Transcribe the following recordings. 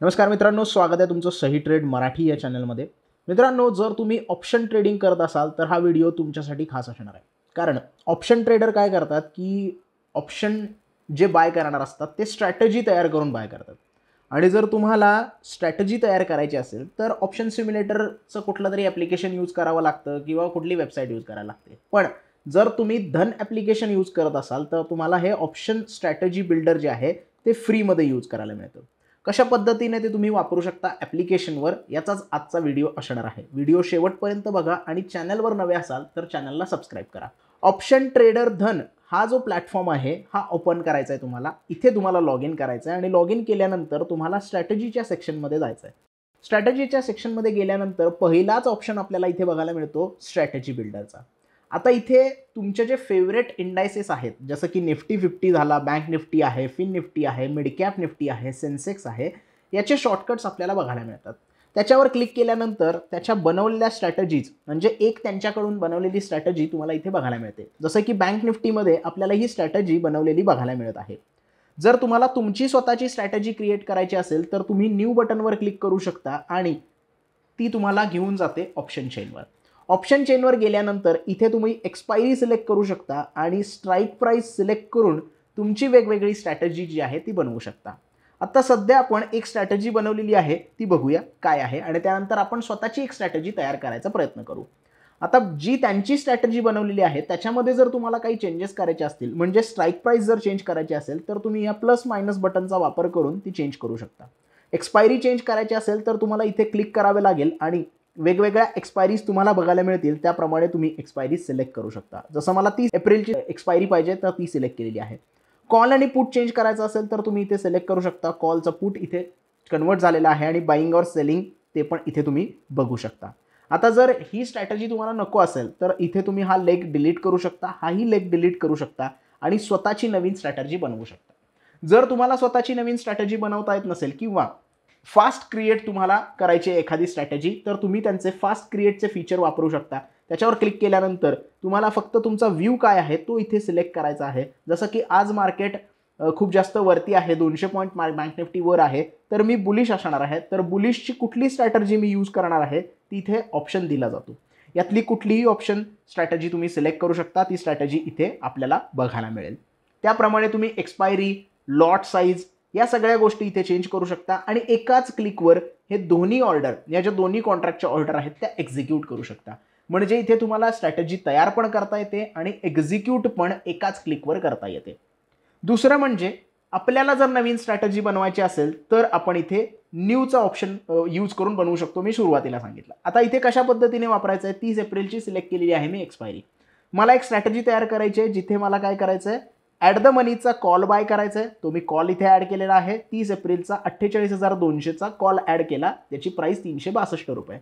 नमस्कार मित्रांनो, स्वागत आहे तुमचं सही ट्रेड मराठी या चॅनलमध्ये। मित्रांनो, जर तुम्ही ऑप्शन ट्रेडिंग करत असाल तर हा व्हिडिओ तुमच्यासाठी खास असणार आहे। कारण ऑप्शन ट्रेडर काय करतात की ऑप्शन जे बाय करणार असतात ते स्ट्रॅटेजी तयार करून बाय करतात। आणि जर तुम्हाला स्ट्रॅटेजी तयार करायची असेल तर ऑप्शन सिम्युलेटरचं कुठलं तरी ॲप्लिकेशन यूज करावं लागतं किंवा कुठली वेबसाईट यूज करायला लागते। पण जर तुम्ही धन ॲप्लिकेशन यूज करत असाल तर तुम्हाला हे ऑप्शन स्ट्रॅटेजी बिल्डर जे आहे ते फ्रीमध्ये यूज करायला मिळतं। कशा पद्धतीने ते तुम्ही वापरू शकता ॲप्लिकेशनवर याचाच आजचा व्हिडिओ असणार आहे। व्हिडिओ शेवटपर्यंत बघा आणि चॅनलवर नवे असाल तर चॅनलला सबस्क्राइब करा। ऑप्शन ट्रेडर धन हा जो प्लॅटफॉर्म आहे हा ओपन करायचा आहे तुम्हाला। इथे तुम्हाला लॉग इन करायचं आहे आणि लॉग इन केल्यानंतर तुम्हाला स्ट्रॅटेजीच्या सेक्शनमध्ये जायचं आहे। स्ट्रॅटेजीच्या सेक्शनमध्ये गेल्यानंतर पहिलाच ऑप्शन आपल्याला इथे बघायला मिळतो स्ट्रॅटेजी बिल्डरचा। आता इथे तुमचे जे फेवरेट इंडायसेस आहेत जसं की निफ्टी 50 झाला, बँक निफ्टी आहे, फिन निफ्टी आहे, मिड कॅप निफ्टी आहे, सेन्सेक्स आहे, याचे शॉर्टकट्स आपल्याला बघायला मिळतात। त्याच्यावर क्लिक केल्यानंतर त्याच्या बनवलेल्या स्ट्रॅटेजीज म्हणजे एक त्यांच्याकडून बनवलेली स्ट्रॅटेजी तुम्हाला इथे बघायला मिळते। जसं की बँक निफ्टीमध्ये आपल्याला ही स्ट्रॅटेजी बनवलेली बघायला मिळत आहे। जर तुम्हाला तुमची स्वतःची स्ट्रॅटेजी क्रिएट करायची असेल तर तुम्ही न्यू बटनवर क्लिक करू शकता आणि ती तुम्हाला घेऊन जाते ऑप्शन चेनवर। ऑप्शन चेनवर गेल्यानंतर इथे तुम्ही एक्सपायरी सिलेक्ट करू शकता आणि स्ट्राईक प्राइस सिलेक्ट करून तुमची वेगवेगळी स्ट्रॅटेजी जी आहे ती बनवू शकता। आता सध्या आपण एक स्ट्रॅटेजी बनवलेली आहे ती बघूया काय आहे आणि त्यानंतर आपण स्वतःची एक स्ट्रॅटेजी तयार करायचा प्रयत्न करू। आता जी त्यांची स्ट्रॅटेजी बनवलेली आहे त्याच्यामध्ये जर तुम्हाला काही चेंजेस करायचे असतील म्हणजे स्ट्राईक प्राइस जर चेंज करायची असेल तर तुम्ही या प्लस मायनस बटनचा वापर करून ती चेंज करू शकता। एक्सपायरी चेंज करायची असेल तर तुम्हाला इथे क्लिक करावे लागेल आणि वेगवेगळ्या एक्सपायरीज तुम्हाला बघायला मिळतील त्याप्रमाणे तुम्ही एक्सपायरी सिलेक्ट करू शकता। जसं मला 30 एप्रिलची एक्सपायरी पाहिजे तर ती सिलेक्ट केलेली आहे। कॉल आणि पुट चेंज करायचं असेल तर तुम्ही इथे सिलेक्ट करू शकता। कॉलचं पुट इथे कन्वर्ट झालेलं आहे आणि बाईंग और सेलिंग ते पण इथे तुम्ही बघू शकता। आता जर ही स्ट्रॅटेजी तुम्हाला नको असेल तर इथे तुम्ही हा लेग डिलीट करू शकता, हाही लेग डिलीट करू शकता आणि स्वतःची नवीन स्ट्रॅटेजी बनवू शकता। जर तुम्हाला स्वतःची नवीन स्ट्रॅटेजी बनवता येत नसेल किंवा फास्ट क्रिएट तुम्हाला करायची एखादी स्ट्रॅटेजी तर तुम्ही त्यांचे फास्ट क्रिएटचे फीचर वापरू शकता। त्याच्यावर क्लिक केल्यानंतर तुम्हाला फक्त तुमचा व्ह्यू काय आहे तो इथे सिलेक्ट करायचा आहे। जसं की आज मार्केट खूप जास्त वरती आहे, 200 पॉईंट बँक निफ्टी वर आहे, तर मी बुलिश असणार आहे। तर बुलिशची कुठली स्ट्रॅटेजी मी यूज करणार आहे ती इथे ऑप्शन दिला जातो। यातली कुठलीही ऑप्शन स्ट्रॅटेजी तुम्ही सिलेक्ट करू शकता, ती स्ट्रॅटेजी इथे आपल्याला बघायला मिळेल। त्याप्रमाणे तुम्ही एक्सपायरी, लॉट साईज या सगळ्या गोष्टी इथे चेंज करू शकता आणि एकाच क्लिकवर हे दोन्ही ऑर्डर या ज्या दोन्ही कॉन्ट्रॅक्टच्या ऑर्डर आहेत त्या एक्झिक्यूट करू शकता। म्हणजे इथे तुम्हाला स्ट्रॅटेजी तयार पण करता येते आणि एक्झिक्यूट पण एकाच क्लिकवर करता येते। दुसरं म्हणजे आपल्याला जर नवीन स्ट्रॅटेजी बनवायची असेल तर आपण इथे न्यूचा ऑप्शन यूज करून बनवू शकतो। मी सुरुवातीला सांगितलं। आता इथे कशा पद्धतीने वापरायचं आहे, 30 एप्रिलची सिलेक्ट केलेली आहे मी एक्सपायरी। मला एक स्ट्रॅटेजी तयार करायची आहे जिथे मला काय करायचं आहे, ॲट द मनीचा कॉल बाय करायचा आहे। तो मी कॉल इथे ॲड केलेला आहे। 30 एप्रिलचा 48,200चा कॉल ॲड केला, त्याची प्राइस 362 रुपये।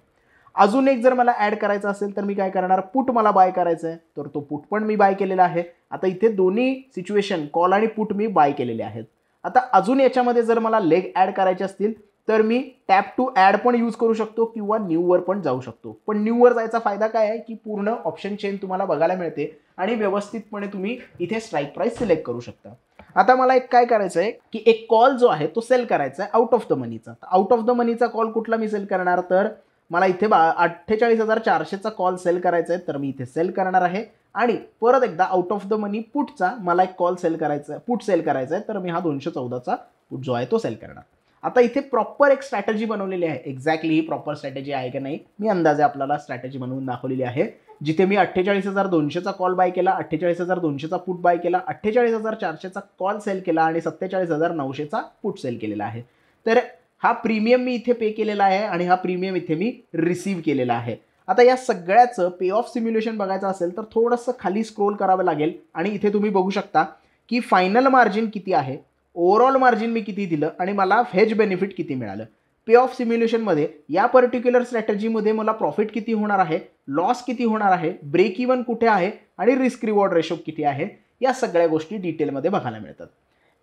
अजून एक जर मला ॲड करायचा असेल तर मी काय करणार, पुट मला बाय करायचं आहे तर तो पुट पण मी बाय केलेला आहे। आता इथे दोन्ही सिच्युएशन कॉल आणि पुट मी बाय केलेले आहेत। आता अजून याच्यामध्ये जर मला लेग ॲड करायचे असतील तर मी टॅप टू ॲड पण यूज करू शकतो किंवा न्यूवर पण जाऊ शकतो। पण न्यूवर जायचा फायदा काय आहे की पूर्ण ऑप्शन चेन तुम्हाला बघायला मिळते आणि व्यवस्थितपणे तुम्ही इथे स्ट्राईक प्राइस सिलेक्ट करू शकता। आता मला एक काय करायचं आहे की एक कॉल जो आहे तो सेल करायचा आहे आउट ऑफ द मनीचा। आउट ऑफ द मनीचा कॉल कुठला मी सेल करणार, तर मला इथे 48,400चा कॉल सेल करायचा आहे तर मी इथे सेल करणार आहे। आणि परत एकदा आउट ऑफ द मनी पुटचा मला एक कॉल सेल करायचा आहे, पुट सेल करायचा आहे तर मी हा 214चा पुट जो आहे तो सेल करणार। आता इथे प्रॉपर एक स्ट्रॅटेजी बनवलेली आहे। एक्झॅक्टली ही प्रॉपर स्ट्रॅटेजी आहे की नाही मी अंदाजे आपल्याला स्ट्रॅटेजी बनवून दाखवलेली आहे। जिथे मी 48,200चा कॉल बाय केला, 48,200चा पुट बाय केला, 48,400चा कॉल सेल केला आणि 47,900चा पुट सेल केलेला आहे। तर हा प्रीमियम मी इथे पे केलेला आहे आणि हा प्रीमियम इथे मी रिसीव केलेला आहे। आता या सगळ्याचं पे ऑफ सिम्युलेशन बघायचं असेल तर थोडंसं खाली स्क्रोल करावं लागेल आणि इथे तुम्ही बघू शकता की फायनल मार्जिन किती आहे, ओव्हरऑल मार्जिन मी किती दिलं आणि मला हेज बेनिफिट किती मिळालं। पे ऑफ सिम्युलेशनमध्ये या पर्टिक्युलर स्ट्रॅटेजीमध्ये मला प्रॉफिट किती होणार आहे, लॉस किती होणार आहे, ब्रेक इव्हन कुठे आहे आणि रिस्क रिवॉर्ड रेशो किती आहे, या सगळ्या गोष्टी डिटेलमध्ये बघायला मिळतात।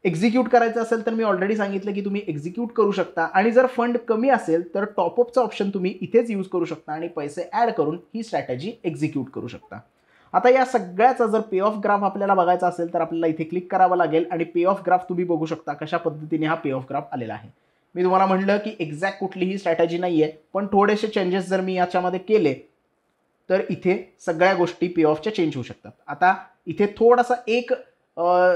एक्झिक्यूट करायचं असेल तर मी ऑलरेडी सांगितलं की तुम्ही एक्झिक्यूट करू शकता आणि जर फंड कमी असेल तर टॉपअपचा ऑप्शन तुम्ही इथेच यूज करू शकता आणि पैसे ॲड करून ही स्ट्रॅटेजी एक्झिक्यूट करू शकता। आता या सगळ्याचा जर पे ऑफ ग्राफ आपल्याला बघायचा असेल तर आपल्याला इथे क्लिक करावं लागेल आणि पे ऑफ ग्राफ तुम्ही बघू शकता कशा पद्धतीने हा पे ऑफ ग्राफ आलेला आहे। मी तुम्हाला म्हटलं की एक्झॅक्ट कुठलीही स्ट्रॅटेजी नाही आहे, पण थोडेसे चेंजेस जर मी याच्यामध्ये केले तर इथे सगळ्या गोष्टी पे ऑफच्या चेंज होऊ शकतात. आता इथे थोडासा एक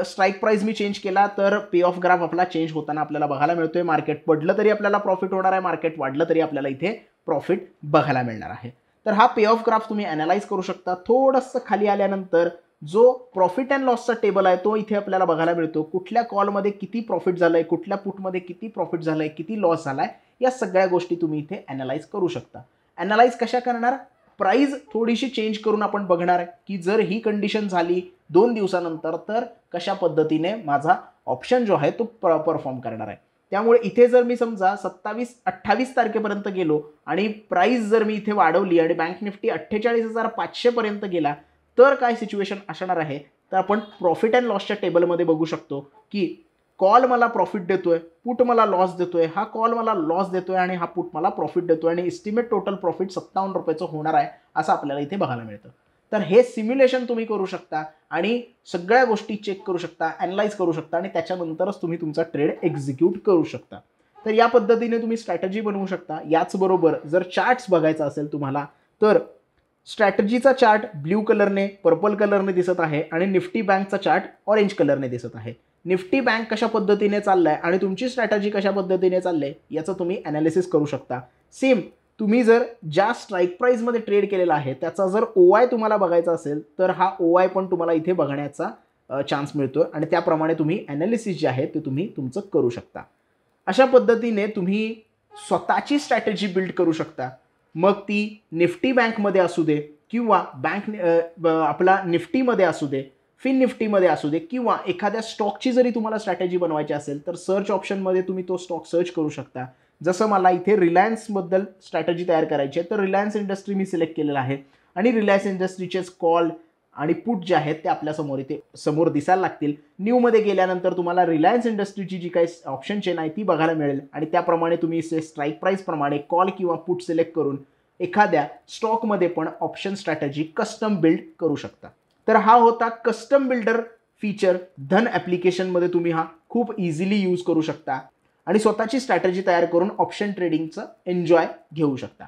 स्ट्राईक प्राइस मी चेंज केला तर पे ऑफ ग्राफ आपला चेंज होताना आपल्याला बघायला मिळतोय. मार्केट पडलं तरी आपल्याला प्रॉफिट होणार आहे, मार्केट वाढलं तरी आपल्याला इथे प्रॉफिट बघायला मिळणार आहे. तर हा पे ऑफ ग्राफ तुम्ही अनालाइज करू शकता. थोडंसं खाली आल्यानंतर जो प्रॉफिट अँड लॉसचा टेबल आहे तो इथे आपल्याला बघायला मिळतो. कुठल्या कॉलमध्ये किती प्रॉफिट झालंय, कुठल्या पुटमध्ये किती प्रॉफिट झालंय, किती लॉस झालाय, या सगळ्या गोष्टी तुम्ही इथे अनालाइज करू शकता. अनालाइज कशा करणार? प्राइस थोडीशी चेंज करून आपण बघणार आहे की जर ही कंडिशन झाली 2 दिवसानंतर तर कशा पद्धतीने माझा ऑप्शन जो आहे तो परफॉर्म करणार आहे. त्यामुळे इथे जर मी समजा 27-28 तारखेपर्यंत गेलो आणि प्राइस जर मी इथे वाढवली आणि बँक निफ्टी 48,500 पर्यंत गेला तर काय सिच्युएशन असणार आहे, तर आपण प्रॉफिट अँड लॉसच्या टेबलमध्ये बघू शकतो की कॉल मला प्रॉफिट देतोय, पुट मला लॉस देतोय, हा कॉल मला लॉस देतोय आणि हा पुट मला प्रॉफिट देतोय आणि एस्टिमेट टोटल प्रॉफिट 57 रुपयाचं होणार आहे असं आपल्याला इथे बघायला मिळतं. तर हे सिम्युलेशन तुम्ही करू शकता आणि सगळ्या गोष्टी चेक करू शकता, अॅनलाइज करू शकता आणि त्याच्यानंतरच तुम्ही तुमचा ट्रेड एक्झिक्यूट करू शकता. तर या पद्धतीने तुम्ही स्ट्रॅटेजी बनवू शकता. याचबरोबर जर चार्ट्स बघायचा असेल तुम्हाला तर स्ट्रॅटेजीचा चार्ट ब्ल्यू कलरने, पर्पल कलरने दिसत आहे आणि निफ्टी बँकचा चार्ट ऑरेंज कलरने दिसत आहे. निफ्टी बँक कशा पद्धतीने चाललाय आणि तुमची स्ट्रॅटेजी कशा पद्धतीने चाललंय याचं तुम्ही ॲनालिसिस करू शकता. सेम तुम्ही जर ज्या स्ट्राईक प्राइसमध्ये ट्रेड केलेला आहे त्याचा जर OI तुम्हाला बघायचा असेल तर हा OI पण तुम्हाला इथे बघण्याचा चान्स मिळतो आणि त्याप्रमाणे तुम्ही ॲनालिसिस जे आहे ते तुम्ही तुमचं करू शकता. अशा पद्धतीने तुम्ही स्वतःची स्ट्रॅटेजी बिल्ड करू शकता. मग ती निफ्टी बँकमध्ये असू दे किंवा आपला निफ्टीमध्ये असू दे, फिन निफ्टीमध्ये असू दे किंवा एखाद्या स्टॉकची जरी तुम्हाला स्ट्रॅटेजी बनवायची असेल तर सर्च ऑप्शनमध्ये तुम्ही तो स्टॉक सर्च करू शकता. जसं मला इथे रिलायन्सबद्दल स्ट्रॅटेजी तयार करायची आहे तर रिलायन्स इंडस्ट्री मी सिलेक्ट केलेलं आहे आणि रिलायन्स इंडस्ट्रीचेच कॉल आणि पुट जे आहेत ते आपल्यासमोर इथे समोर दिसायला लागतील. न्यूमध्ये गेल्यानंतर तुम्हाला रिलायन्स इंडस्ट्रीची जी काही ऑप्शन चेन आहे ती बघायला मिळेल आणि त्याप्रमाणे तुम्ही स्ट्राईक प्राईसप्रमाणे कॉल किंवा पुट सिलेक्ट करून एखाद्या स्टॉकमध्ये पण ऑप्शन स्ट्रॅटेजी कस्टम बिल्ड करू शकता. तर हा होता कस्टम बिल्डर फीचर. धन ॲप्लिकेशनमध्ये तुम्ही हा खूप इझिली यूज करू शकता आणि स्वतःची स्ट्रॅटेजी तयार करून ऑप्शन ट्रेडिंगचं एन्जॉय घेऊ शकता.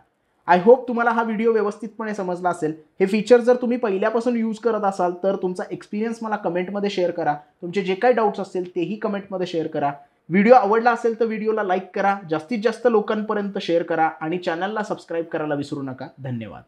आय होप तुम्हाला हा व्हिडिओ व्यवस्थितपणे समजला असेल. हे फीचर जर तुम्ही पहिल्यापासून यूज करत असाल तर तुमचा एक्सपिरियन्स मला कमेंटमध्ये शेअर करा. तुमचे जे काही डाऊट्स असतील तेही कमेंटमध्ये शेअर करा. व्हिडिओ आवडला असेल तर व्हिडिओला लाईक करा, जास्तीत जास्त लोकांपर्यंत शेअर करा आणि चॅनलला सबस्क्राईब करायला विसरू नका. धन्यवाद.